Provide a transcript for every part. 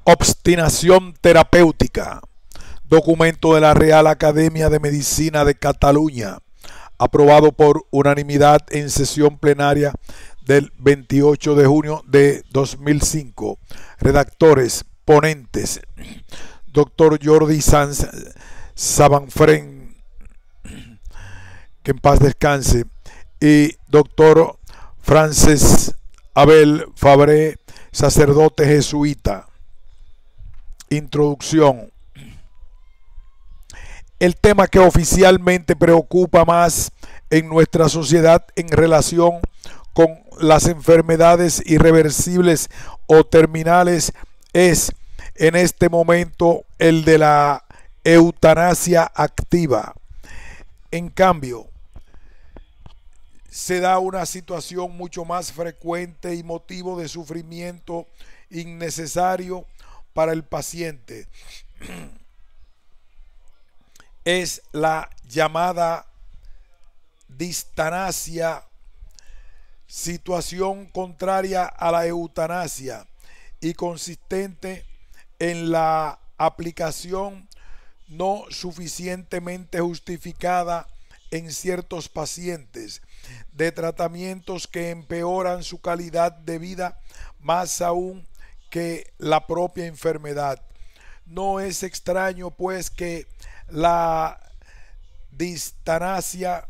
Obstinación terapéutica. Documento de la Real Academia de Medicina de Cataluña, aprobado por unanimidad en sesión plenaria del 28 de junio de 2005. Redactores, ponentes, doctor Jordi Sanz Sabanfren, que en paz descanse, y doctor Frances Abel Fabré, sacerdote jesuita. Introducción. El tema que oficialmente preocupa más en nuestra sociedad en relación con las enfermedades irreversibles o terminales es en este momento el de la eutanasia activa. En cambio, se da una situación mucho más frecuente y motivo de sufrimiento innecesario para el paciente. Es la llamada distanasia, situación contraria a la eutanasia y consistente en la aplicación no suficientemente justificada en ciertos pacientes de tratamientos que empeoran su calidad de vida más aún que la propia enfermedad. No es extraño pues que la distanasia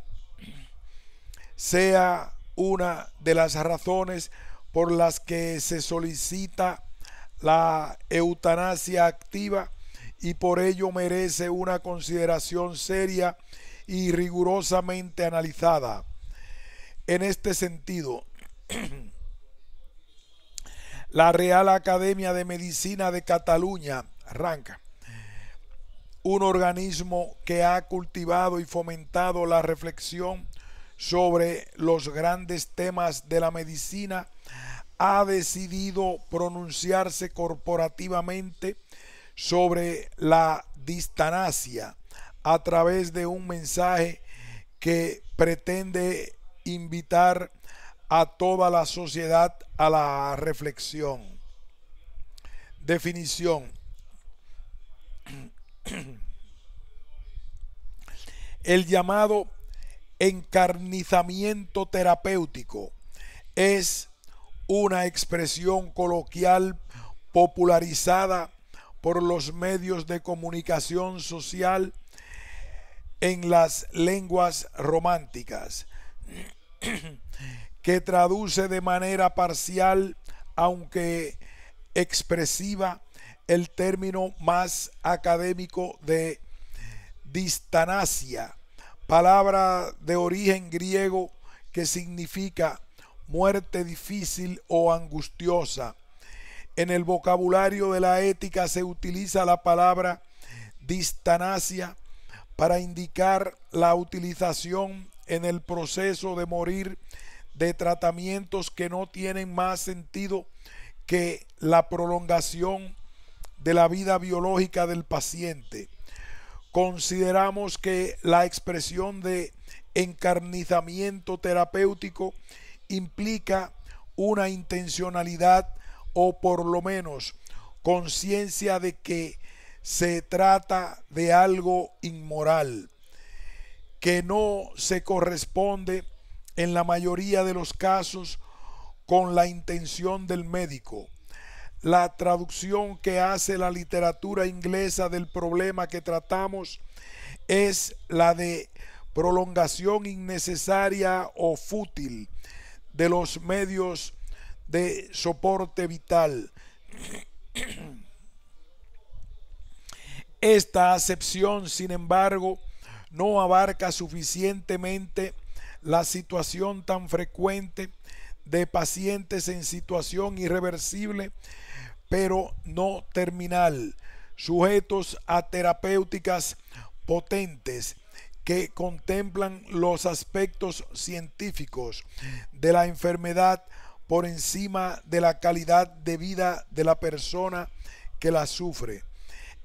sea una de las razones por las que se solicita la eutanasia activa y por ello merece una consideración seria y rigurosamente analizada. En este sentido, la Real Academia de Medicina de Cataluña, RANCA, un organismo que ha cultivado y fomentado la reflexión sobre los grandes temas de la medicina, ha decidido pronunciarse corporativamente sobre la distanasia a través de un mensaje que pretende invitar a toda la sociedad a la reflexión. Definición. El llamado encarnizamiento terapéutico es una expresión coloquial popularizada por los medios de comunicación social en las lenguas románticas, que traduce de manera parcial, aunque expresiva, el término más académico de distanasia, palabra de origen griego que significa muerte difícil o angustiosa. En el vocabulario de la ética se utiliza la palabra distanasia para indicar la utilización en el proceso de morir de tratamientos que no tienen más sentido que la prolongación de la vida biológica del paciente. Consideramos que la expresión de encarnizamiento terapéutico implica una intencionalidad o por lo menos conciencia de que se trata de algo inmoral, que no se corresponde en la mayoría de los casos con la intención del médico. La traducción que hace la literatura inglesa del problema que tratamos es la de prolongación innecesaria o fútil de los medios de soporte vital. Esta acepción, sin embargo, no abarca suficientemente la situación tan frecuente de pacientes en situación irreversible pero no terminal, sujetos a terapéuticas potentes que contemplan los aspectos científicos de la enfermedad por encima de la calidad de vida de la persona que la sufre.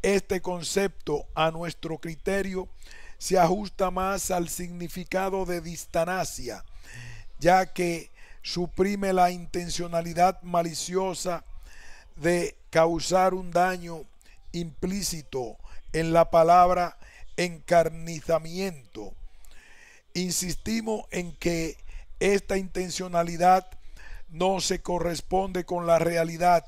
Este concepto, a nuestro criterio, se ajusta más al significado de distanasia, ya que suprime la intencionalidad maliciosa de causar un daño implícito en la palabra encarnizamiento. Insistimos en que esta intencionalidad no se corresponde con la realidad,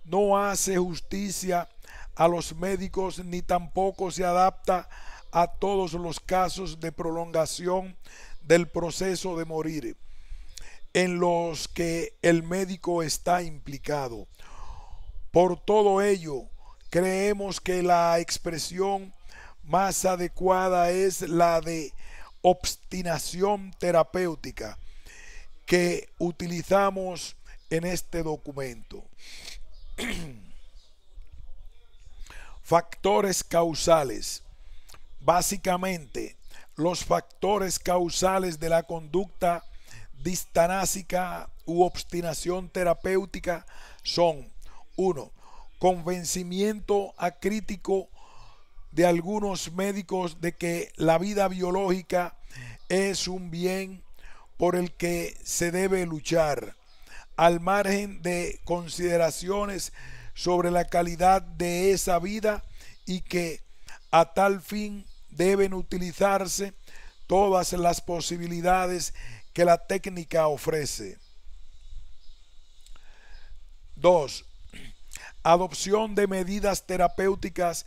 no hace justicia a los médicos ni tampoco se adapta a todos los casos de prolongación del proceso de morir en los que el médico está implicado. Por todo ello, creemos que la expresión más adecuada es la de obstinación terapéutica que utilizamos en este documento. Factores causales. Básicamente, los factores causales de la conducta distanásica u obstinación terapéutica son: 1. Convencimiento acrítico de algunos médicos de que la vida biológica es un bien por el que se debe luchar, al margen de consideraciones sobre la calidad de esa vida, y que a tal fin deben utilizarse todas las posibilidades que la técnica ofrece. 2. Adopción de medidas terapéuticas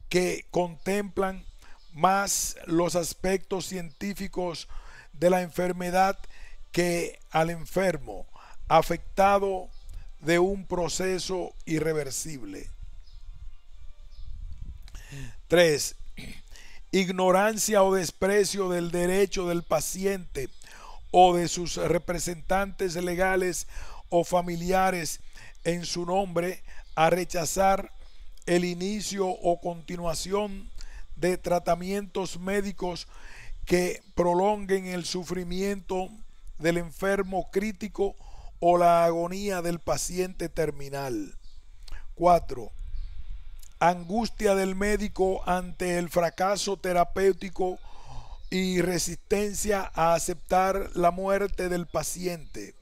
que contemplan más los aspectos científicos de la enfermedad que al enfermo afectado de un proceso irreversible. 3. Ignorancia o desprecio del derecho del paciente o de sus representantes legales o familiares en su nombre a rechazar el inicio o continuación de tratamientos médicos que prolonguen el sufrimiento del enfermo crítico o la agonía del paciente terminal. 4. Angustia del médico ante el fracaso terapéutico y resistencia a aceptar la muerte del paciente.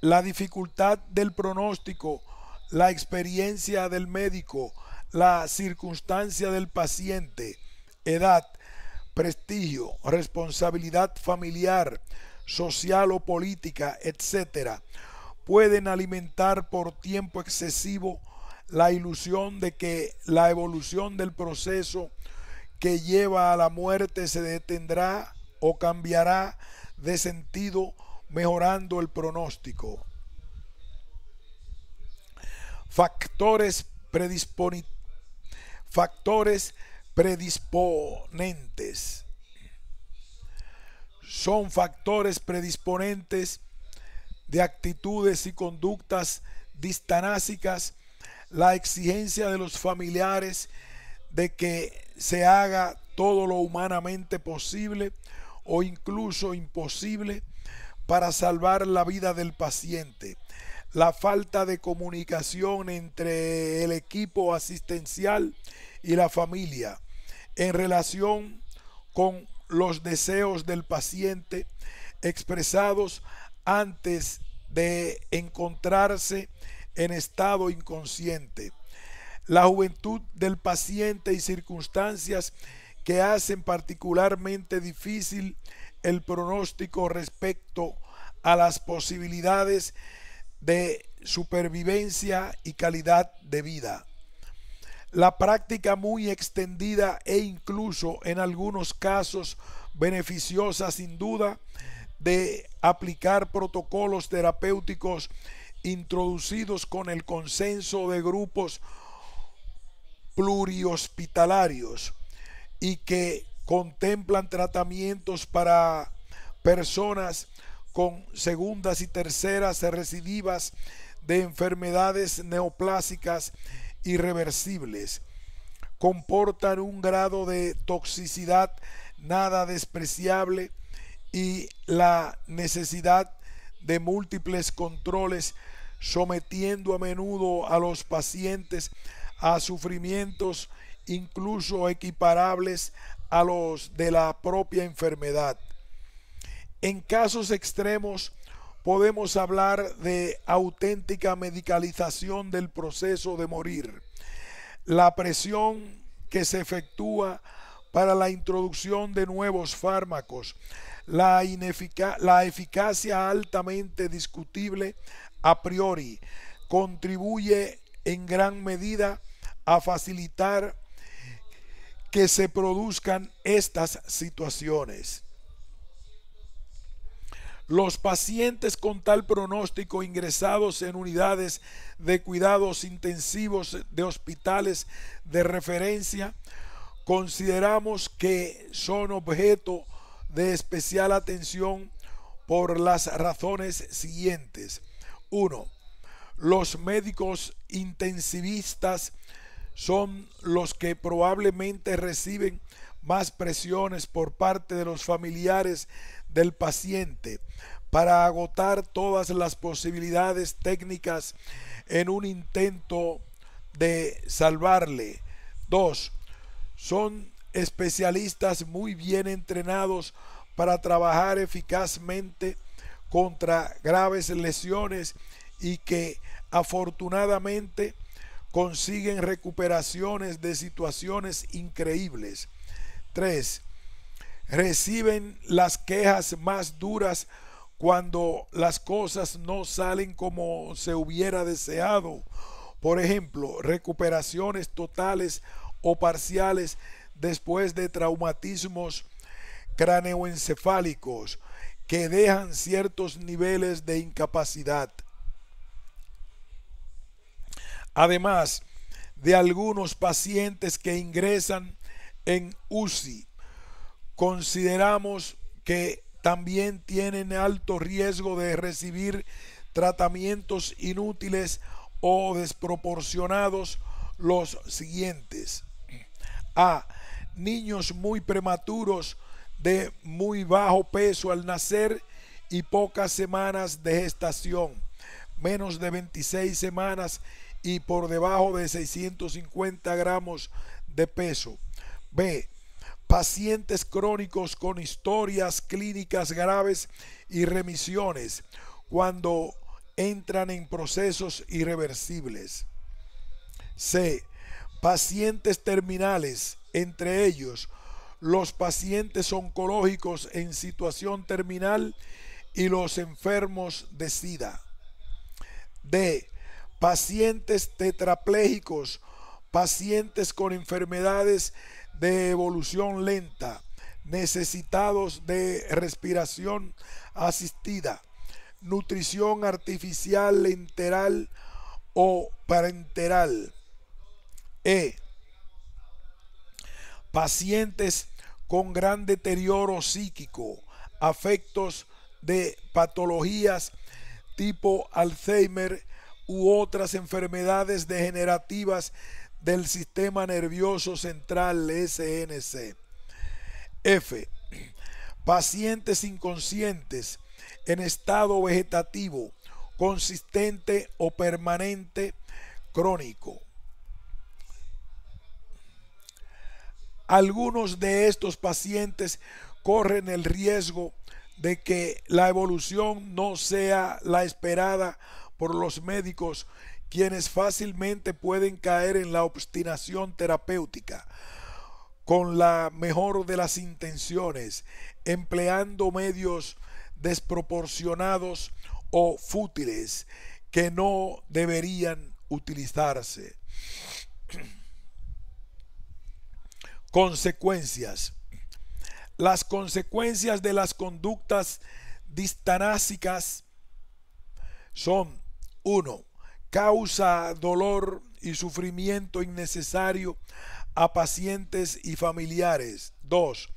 La dificultad del pronóstico, la experiencia del médico, la circunstancia del paciente, edad, prestigio, responsabilidad familiar, social o política, etc., pueden alimentar por tiempo excesivo la ilusión de que la evolución del proceso que lleva a la muerte se detendrá o cambiará de sentido, mejorando el pronóstico. Factores predisponentes. Son factores predisponentes de actitudes y conductas distanásicas la exigencia de los familiares de que se haga todo lo humanamente posible o incluso imposible para salvar la vida del paciente, la falta de comunicación entre el equipo asistencial y la familia en relación con los deseos del paciente expresados antes de encontrarse en estado inconsciente, la juventud del paciente y circunstancias que hacen particularmente difícil el pronóstico respecto a las posibilidades de supervivencia y calidad de vida. La práctica muy extendida e incluso en algunos casos beneficiosa sin duda de aplicar protocolos terapéuticos introducidos con el consenso de grupos plurihospitalarios y que contemplan tratamientos para personas con segundas y terceras recidivas de enfermedades neoplásicas irreversibles, comportan un grado de toxicidad nada despreciable y la necesidad de múltiples controles, sometiendo a menudo a los pacientes a sufrimientos incluso equiparables a los de la propia enfermedad. En casos extremos podemos hablar de auténtica medicalización del proceso de morir. La presión que se efectúa para la introducción de nuevos fármacos, la eficacia altamente discutible a priori, contribuye en gran medida a facilitar que se produzcan estas situaciones. Los pacientes con tal pronóstico ingresados en unidades de cuidados intensivos de hospitales de referencia, consideramos que son objeto de especial atención por las razones siguientes. 1. Los médicos intensivistas son los que probablemente reciben más presiones por parte de los familiares del paciente para agotar todas las posibilidades técnicas en un intento de salvarle. 2. Son especialistas muy bien entrenados para trabajar eficazmente contra graves lesiones y que afortunadamente consiguen recuperaciones de situaciones increíbles. 3. Reciben las quejas más duras cuando las cosas no salen como se hubiera deseado. Por ejemplo, recuperaciones totales o parciales después de traumatismos craneoencefálicos que dejan ciertos niveles de incapacidad. Además de algunos pacientes que ingresan en UCI, consideramos que también tienen alto riesgo de recibir tratamientos inútiles o desproporcionados los siguientes. A. Niños muy prematuros de muy bajo peso al nacer y pocas semanas de gestación, menos de 26 semanas y por debajo de 650 gramos de peso. B. Pacientes crónicos con historias clínicas graves y remisiones cuando entran en procesos irreversibles. C. Pacientes terminales, entre ellos los pacientes oncológicos en situación terminal y los enfermos de SIDA. D. Pacientes tetraplégicos, pacientes con enfermedades de evolución lenta, necesitados de respiración asistida, nutrición artificial enteral o parenteral. E. Pacientes con gran deterioro psíquico, afectos de patologías tipo Alzheimer u otras enfermedades degenerativas del sistema nervioso central SNC. F. Pacientes inconscientes en estado vegetativo, consistente o permanente, crónico. Algunos de estos pacientes corren el riesgo de que la evolución no sea la esperada por los médicos, quienes fácilmente pueden caer en la obstinación terapéutica, con la mejor de las intenciones, empleando medios desproporcionados o fútiles que no deberían utilizarse. Consecuencias. Las consecuencias de las conductas distanásicas son: 1. Causa dolor y sufrimiento innecesario a pacientes y familiares. 2.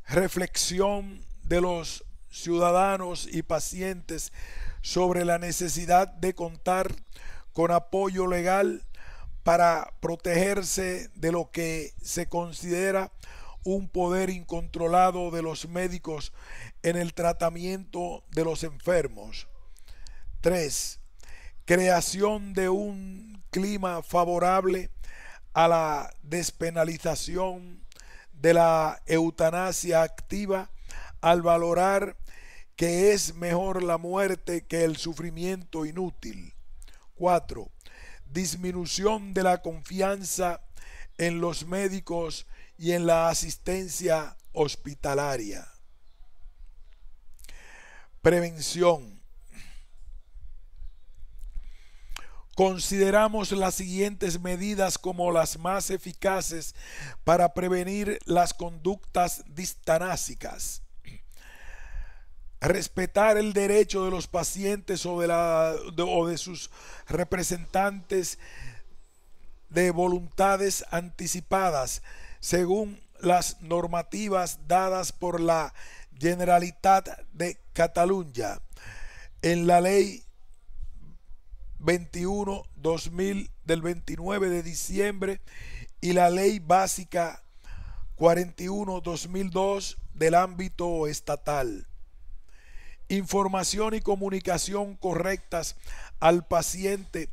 Reflexión de los ciudadanos y pacientes sobre la necesidad de contar con apoyo legal para protegerse de lo que se considera un poder incontrolado de los médicos en el tratamiento de los enfermos. 3. Creación de un clima favorable a la despenalización de la eutanasia activa al valorar que es mejor la muerte que el sufrimiento inútil. 4. Disminución de la confianza en los médicos y en la asistencia hospitalaria. Prevención. Consideramos las siguientes medidas como las más eficaces para prevenir las conductas distanásicas. Respetar el derecho de los pacientes o de sus representantes de voluntades anticipadas según las normativas dadas por la Generalitat de Cataluña en la Ley 21/2000 del 29 de diciembre y la Ley Básica 41/2002 del ámbito estatal. Información y comunicación correctas al paciente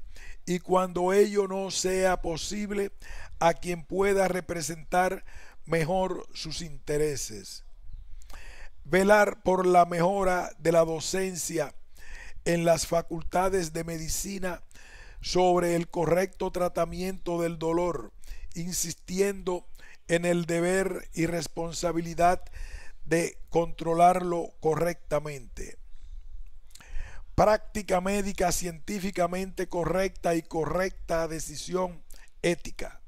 y cuando ello no sea posible, a quien pueda representar mejor sus intereses. Velar por la mejora de la docencia en las facultades de medicina sobre el correcto tratamiento del dolor, insistiendo en el deber y responsabilidad de controlarlo correctamente. Práctica médica científicamente correcta y correcta decisión ética.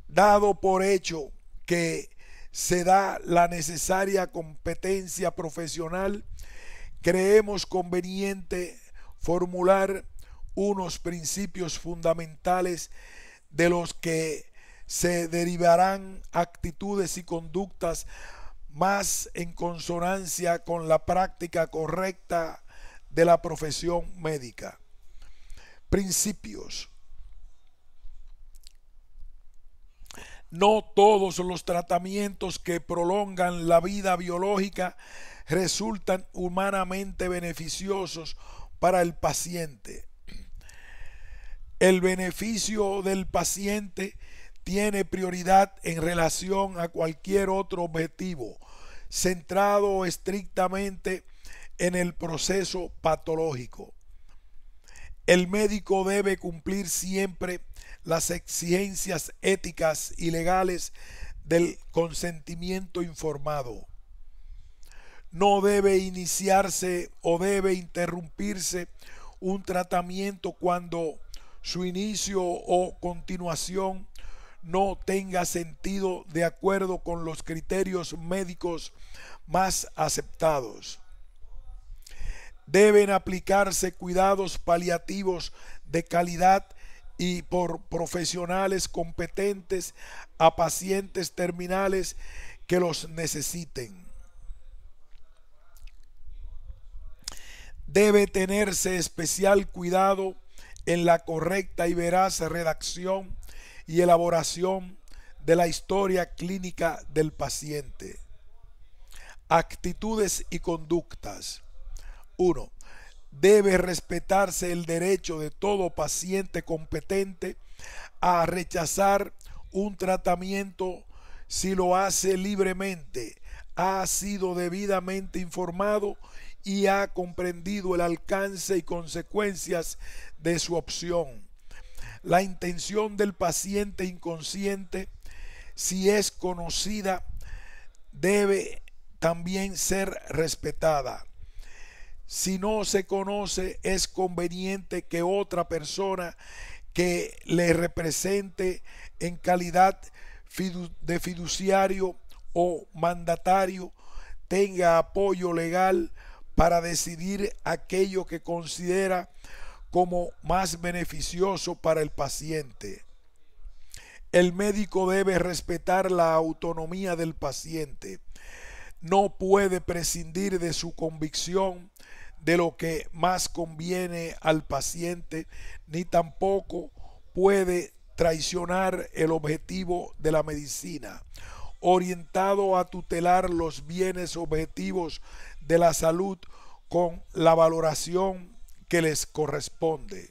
Dado por hecho que se da la necesaria competencia profesional, creemos conveniente formular unos principios fundamentales de los que se derivarán actitudes y conductas más en consonancia con la práctica correcta de la profesión médica. Principios. No todos los tratamientos que prolongan la vida biológica resultan humanamente beneficiosos para el paciente. El beneficio del paciente tiene prioridad en relación a cualquier otro objetivo, centrado estrictamente en el proceso patológico. El médico debe cumplir siempre las exigencias éticas y legales del consentimiento informado. No debe iniciarse o debe interrumpirse un tratamiento cuando su inicio o continuación no tenga sentido de acuerdo con los criterios médicos más aceptados. Deben aplicarse cuidados paliativos de calidad y por profesionales competentes a pacientes terminales que los necesiten. Debe tenerse especial cuidado en la correcta y veraz redacción y elaboración de la historia clínica del paciente. Actitudes y conductas. 1. Debe respetarse el derecho de todo paciente competente a rechazar un tratamiento si lo hace libremente, ha sido debidamente informado y ha comprendido el alcance y consecuencias de su opción. La intención del paciente inconsciente, si es conocida, debe también ser respetada. Si no se conoce, es conveniente que otra persona que le represente en calidad de fiduciario o mandatario tenga apoyo legal para decidir aquello que considera como más beneficioso para el paciente. El médico debe respetar la autonomía del paciente. No puede prescindir de su convicción de lo que más conviene al paciente, ni tampoco puede traicionar el objetivo de la medicina, orientado a tutelar los bienes objetivos de la salud con la valoración que les corresponde.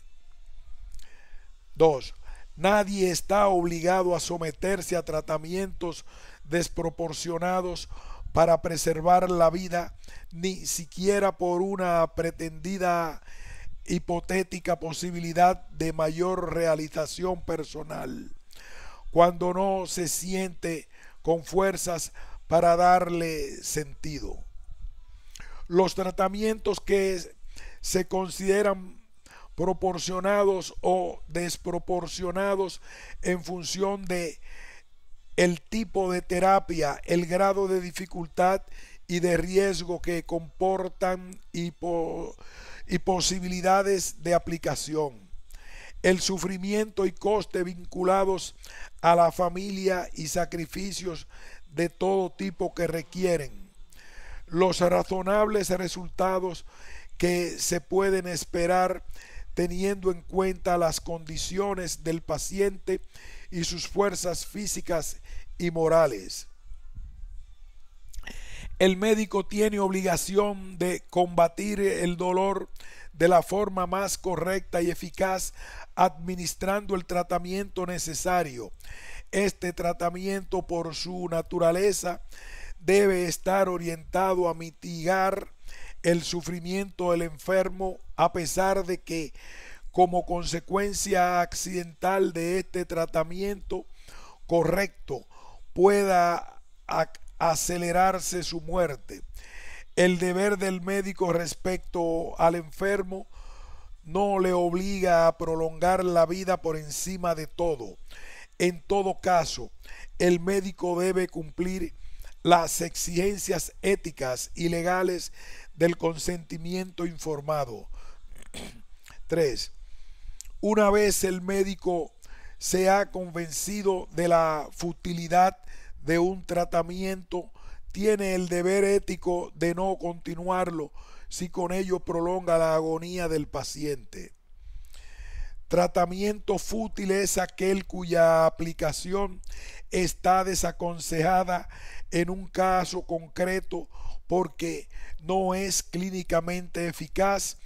2. Nadie está obligado a someterse a tratamientos desproporcionados para preservar la vida, ni siquiera por una pretendida hipotética posibilidad de mayor realización personal, cuando no se siente con fuerzas para darle sentido. Los tratamientos que se consideran proporcionados o desproporcionados en función de el tipo de terapia, el grado de dificultad y de riesgo que comportan y posibilidades de aplicación, el sufrimiento y coste vinculados a la familia y sacrificios de todo tipo que requieren, los razonables resultados que se pueden esperar teniendo en cuenta las condiciones del paciente y sus fuerzas físicas y morales. El médico tiene obligación de combatir el dolor de la forma más correcta y eficaz, administrando el tratamiento necesario. Este tratamiento, por su naturaleza, debe estar orientado a mitigar el sufrimiento del enfermo, a pesar de que, como consecuencia accidental de este tratamiento correcto, pueda acelerarse su muerte. El deber del médico respecto al enfermo no le obliga a prolongar la vida por encima de todo. En todo caso, el médico debe cumplir las exigencias éticas y legales del consentimiento informado. 3. Una vez el médico se ha convencido de la futilidad de un tratamiento, tiene el deber ético de no continuarlo si con ello prolonga la agonía del paciente. Tratamiento fútil es aquel cuya aplicación está desaconsejada en un caso concreto porque no es clínicamente eficaz,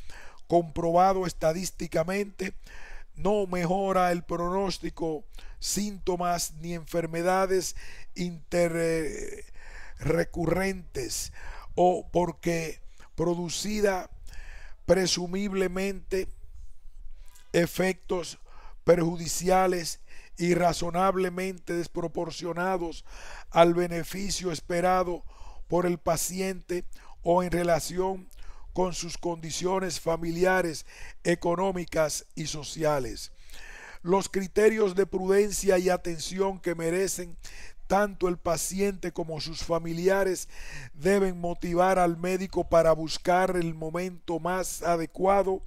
comprobado estadísticamente, no mejora el pronóstico, síntomas ni enfermedades recurrentes, o porque producida presumiblemente efectos perjudiciales irrazonablemente desproporcionados al beneficio esperado por el paciente o en relación con sus condiciones familiares, económicas y sociales. Los criterios de prudencia y atención que merecen tanto el paciente como sus familiares deben motivar al médico para buscar el momento más adecuado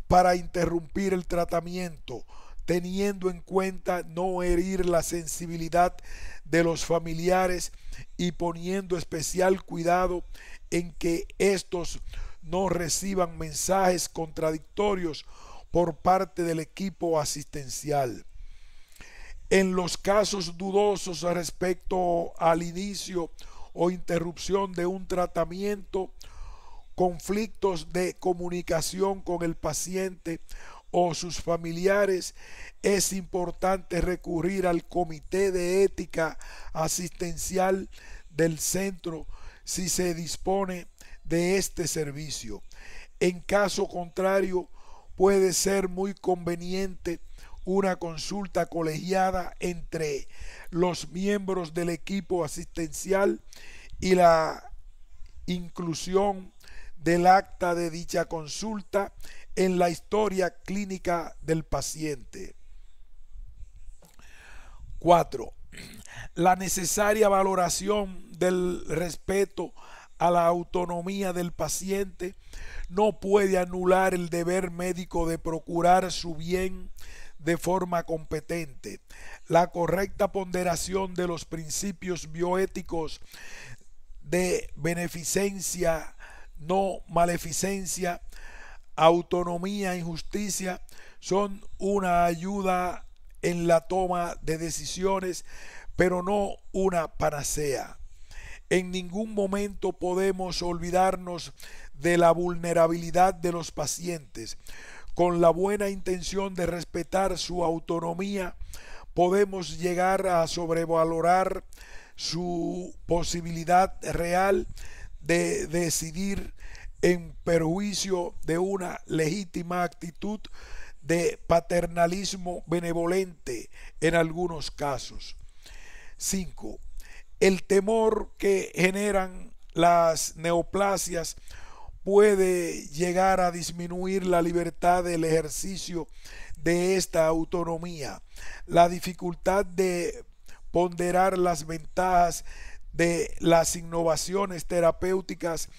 para interrumpir el tratamiento, teniendo en cuenta no herir la sensibilidad de los familiares y poniendo especial cuidado en que estos no reciban mensajes contradictorios por parte del equipo asistencial. En los casos dudosos respecto al inicio o interrupción de un tratamiento, conflictos de comunicación con el paciente o sus familiares, es importante recurrir al Comité de Ética Asistencial del centro si se dispone de este servicio. En caso contrario, puede ser muy conveniente una consulta colegiada entre los miembros del equipo asistencial y la inclusión del acta de dicha consulta en la historia clínica del paciente. 4. La necesaria valoración del respeto a la autonomía del paciente no puede anular el deber médico de procurar su bien de forma competente. La correcta ponderación de los principios bioéticos de beneficencia, no maleficencia, autonomía y justicia son una ayuda en la toma de decisiones, pero no una panacea. En ningún momento podemos olvidarnos de la vulnerabilidad de los pacientes. Con la buena intención de respetar su autonomía, podemos llegar a sobrevalorar su posibilidad real de decidir en perjuicio de una legítima actitud de paternalismo benevolente en algunos casos. 5. El temor que generan las neoplasias puede llegar a disminuir la libertad del ejercicio de esta autonomía. La dificultad de ponderar las ventajas de las innovaciones terapéuticas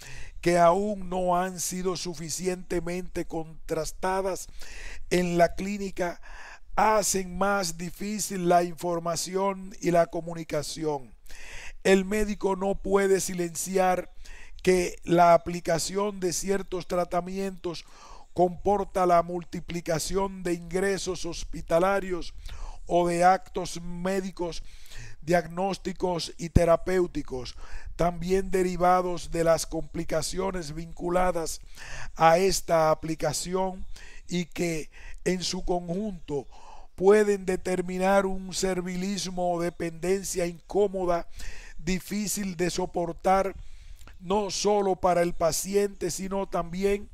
que aún no han sido suficientemente contrastadas en la clínica hacen más difícil la información y la comunicación. El médico no puede silenciar que la aplicación de ciertos tratamientos comporta la multiplicación de ingresos hospitalarios o de actos médicos, diagnósticos y terapéuticos, también derivados de las complicaciones vinculadas a esta aplicación y que en su conjunto pueden determinar un servilismo o dependencia incómoda, difícil de soportar, no solo para el paciente, sino también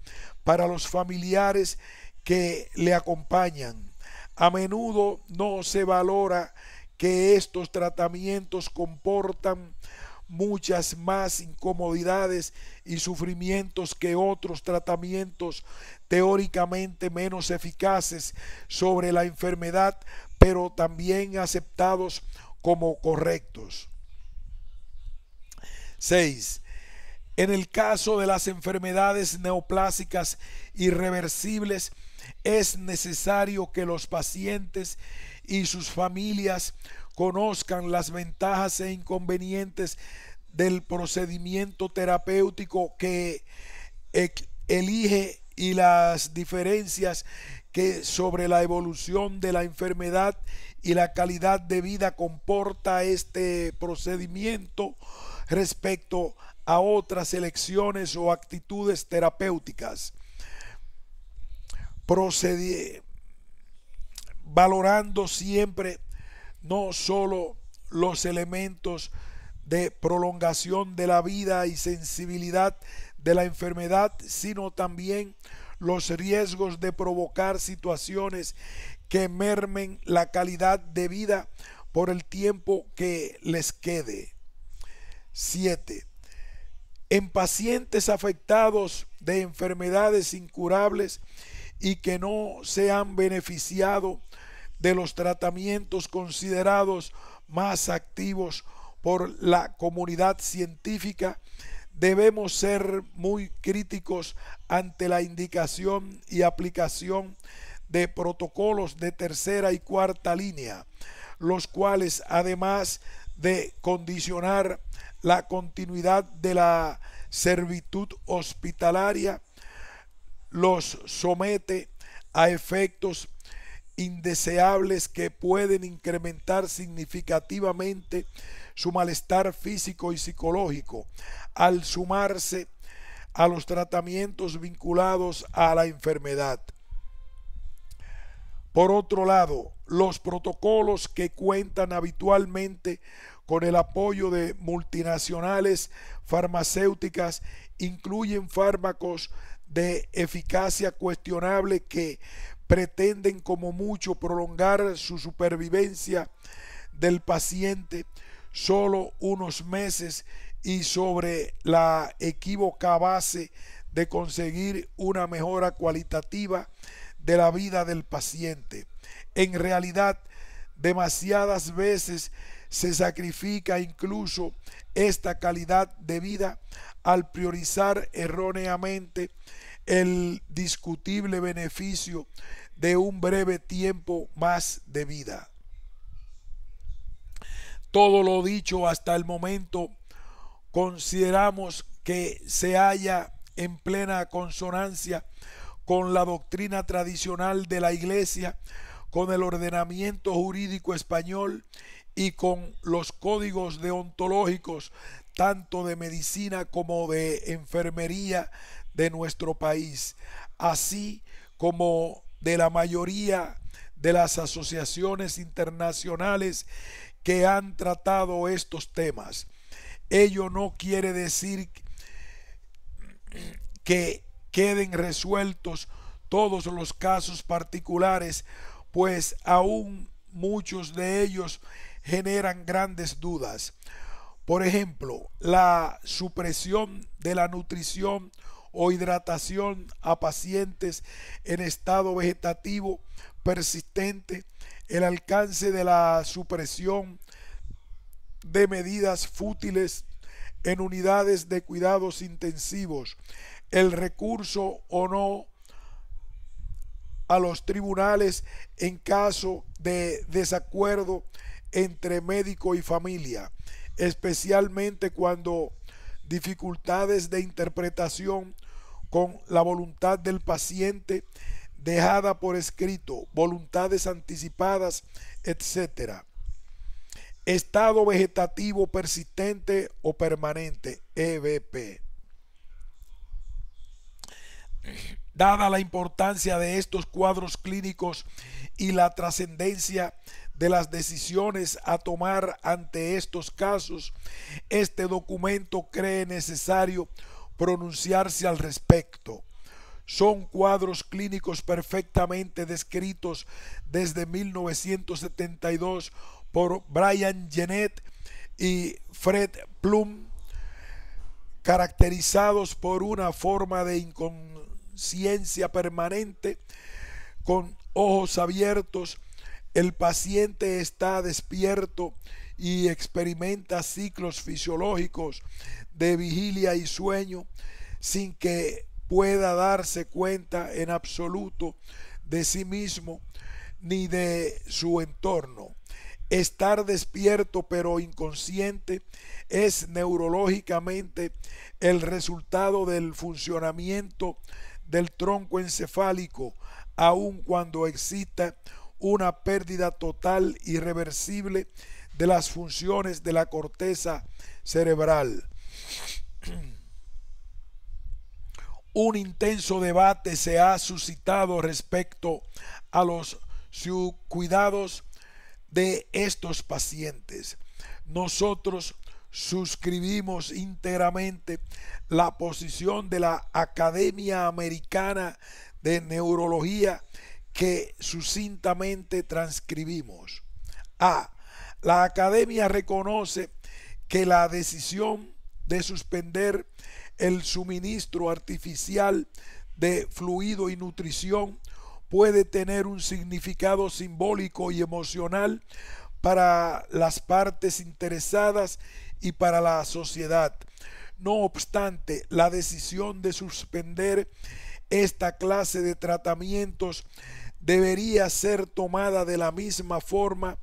para los familiares que le acompañan. A menudo no se valora que estos tratamientos comportan muchas más incomodidades y sufrimientos que otros tratamientos teóricamente menos eficaces sobre la enfermedad, pero también aceptados como correctos. 6. En el caso de las enfermedades neoplásicas irreversibles, es necesario que los pacientes y sus familias conozcan las ventajas e inconvenientes del procedimiento terapéutico que elige y las diferencias que sobre la evolución de la enfermedad y la calidad de vida comporta este procedimiento respecto a otras elecciones o actitudes terapéuticas, valorando siempre no solo los elementos de prolongación de la vida y sensibilidad de la enfermedad, sino también los riesgos de provocar situaciones que mermen la calidad de vida por el tiempo que les quede. 7. En pacientes afectados de enfermedades incurables y que no se han beneficiado de los tratamientos considerados más activos por la comunidad científica, debemos ser muy críticos ante la indicación y aplicación de protocolos de tercera y cuarta línea, los cuales, además de condicionar la continuidad de la servitud hospitalaria, los somete a efectos indeseables que pueden incrementar significativamente su malestar físico y psicológico al sumarse a los tratamientos vinculados a la enfermedad. Por otro lado, los protocolos que cuentan habitualmente con el apoyo de multinacionales farmacéuticas incluyen fármacos de eficacia cuestionable que pretenden como mucho prolongar su supervivencia del paciente solo unos meses y sobre la equívoca base de conseguir una mejora cualitativa de la vida del paciente. En realidad, demasiadas veces se sacrifica incluso esta calidad de vida al priorizar erróneamente el discutible beneficio de un breve tiempo más de vida. Todo lo dicho hasta el momento consideramos que se halla en plena consonancia con la doctrina tradicional de la Iglesia, con el ordenamiento jurídico español y con los códigos deontológicos tanto de medicina como de enfermería de nuestro país, así como de la mayoría de las asociaciones internacionales que han tratado estos temas. Ello no quiere decir que queden resueltos todos los casos particulares, pues aún muchos de ellos generan grandes dudas. Por ejemplo, la supresión de la nutrición o hidratación a pacientes en estado vegetativo persistente, el alcance de la supresión de medidas fútiles en unidades de cuidados intensivos, el recurso o no a los tribunales en caso de desacuerdo entre médico y familia, especialmente cuando dificultades de interpretación con la voluntad del paciente dejada por escrito, voluntades anticipadas, etc. Estado vegetativo persistente o permanente, EVP. Dada la importancia de estos cuadros clínicos y la trascendencia de las decisiones a tomar ante estos casos, este documento cree necesario pronunciarse al respecto. Son cuadros clínicos perfectamente descritos desde 1972 por Brian Gennett y Fred Plum, caracterizados por una forma de inconsciencia permanente, con ojos abiertos. El paciente está despierto y experimenta ciclos fisiológicos de vigilia y sueño sin que pueda darse cuenta en absoluto de sí mismo ni de su entorno. Estar despierto pero inconsciente es neurológicamente el resultado del funcionamiento del tronco encefálico, aun cuando exista una pérdida total irreversible de las funciones de la corteza cerebral. Un intenso debate se ha suscitado respecto a los cuidados de estos pacientes. Nosotros suscribimos íntegramente la posición de la Academia Americana de Neurología que sucintamente transcribimos. La Academia reconoce que la decisión de suspender el suministro artificial de fluido y nutrición puede tener un significado simbólico y emocional para las partes interesadas y para la sociedad. No obstante, la decisión de suspender esta clase de tratamientos debería ser tomada de la misma forma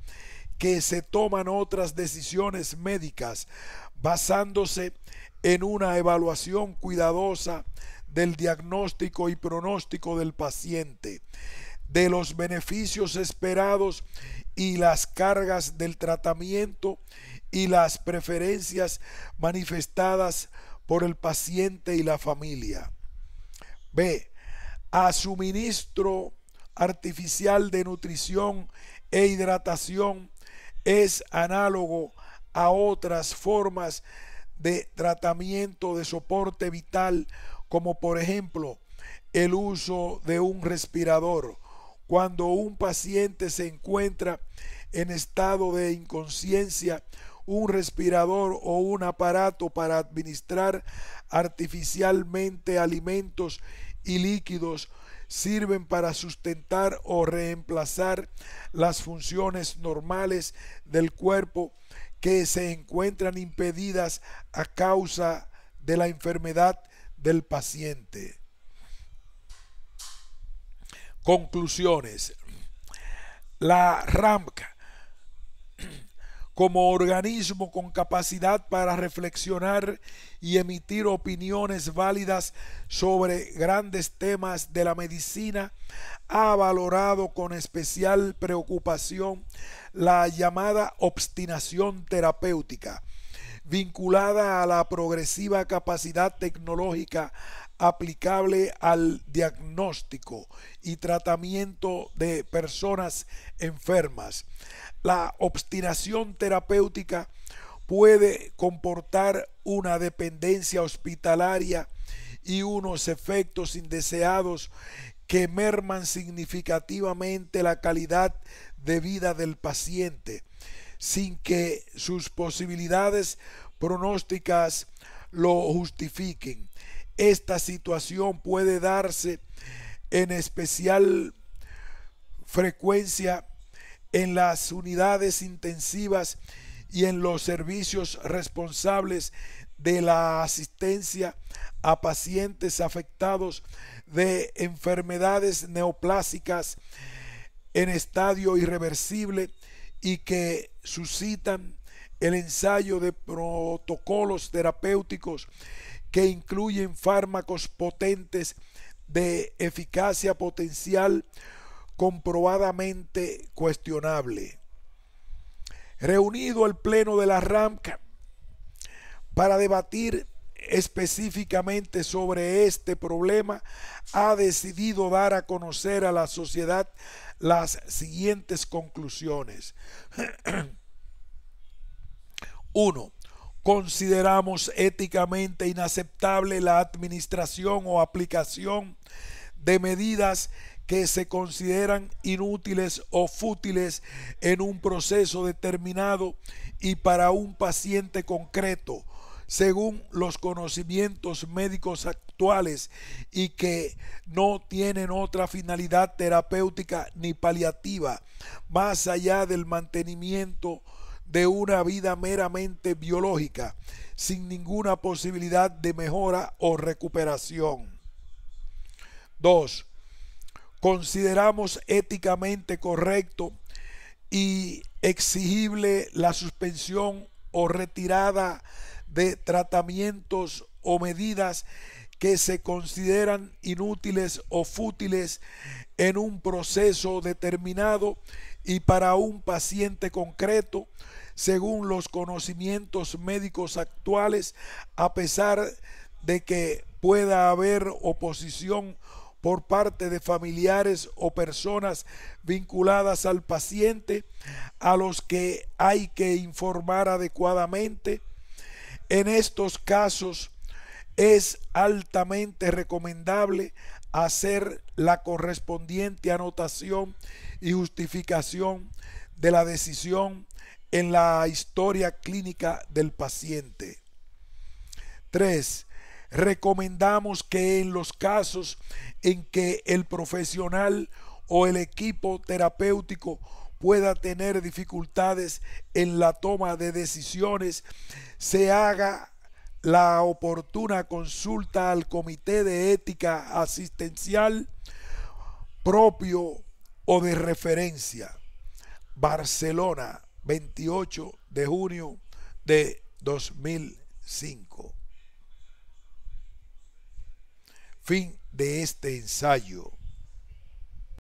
que se toman otras decisiones médicas, basándose en una evaluación cuidadosa del diagnóstico y pronóstico del paciente, de los beneficios esperados y las cargas del tratamiento y las preferencias manifestadas por el paciente y la familia. B. A suministro artificial de nutrición e hidratación es análogo a otras formas de tratamiento de soporte vital, como por ejemplo el uso de un respirador. Cuando un paciente se encuentra en estado de inconsciencia, un respirador o un aparato para administrar artificialmente alimentos y líquidos sirven para sustentar o reemplazar las funciones normales del cuerpo que se encuentran impedidas a causa de la enfermedad del paciente. Conclusiones. La RAMC, como organismo con capacidad para reflexionar y emitir opiniones válidas sobre grandes temas de la medicina, ha valorado con especial preocupación la llamada obstinación terapéutica, vinculada a la progresiva capacidad tecnológica aplicable al diagnóstico y tratamiento de personas enfermas. La obstinación terapéutica puede comportar una dependencia hospitalaria y unos efectos indeseados que merman significativamente la calidad de vida del paciente, sin que sus posibilidades pronósticas lo justifiquen. Esta situación puede darse en especial frecuencia en las unidades intensivas y en los servicios responsables de la asistencia a pacientes afectados de enfermedades neoplásicas en estadio irreversible y que suscitan el ensayo de protocolos terapéuticos que incluyen fármacos potentes de eficacia potencial comprobadamente cuestionable. Reunido el Pleno de la RAMC para debatir específicamente sobre este problema, ha decidido dar a conocer a la sociedad las siguientes conclusiones. 1. Consideramos éticamente inaceptable la administración o aplicación de medidas que se consideran inútiles o fútiles en un proceso determinado y para un paciente concreto, según los conocimientos médicos actuales, y que no tienen otra finalidad terapéutica ni paliativa más allá del mantenimiento de una vida meramente biológica, sin ninguna posibilidad de mejora o recuperación. 2. Consideramos éticamente correcto y exigible la suspensión o retirada de tratamientos o medidas que se consideran inútiles o fútiles en un proceso determinado y para un paciente concreto, según los conocimientos médicos actuales, a pesar de que pueda haber oposición por parte de familiares o personas vinculadas al paciente, a los que hay que informar adecuadamente. En estos casos es altamente recomendable hacer la correspondiente anotación y justificación de la decisión en la historia clínica del paciente. 3. Recomendamos que en los casos en que el profesional o el equipo terapéutico pueda tener dificultades en la toma de decisiones, se haga la oportuna consulta al Comité de Ética Asistencial propio o de referencia. Barcelona, 28 de junio de 2005. Fin de este ensayo.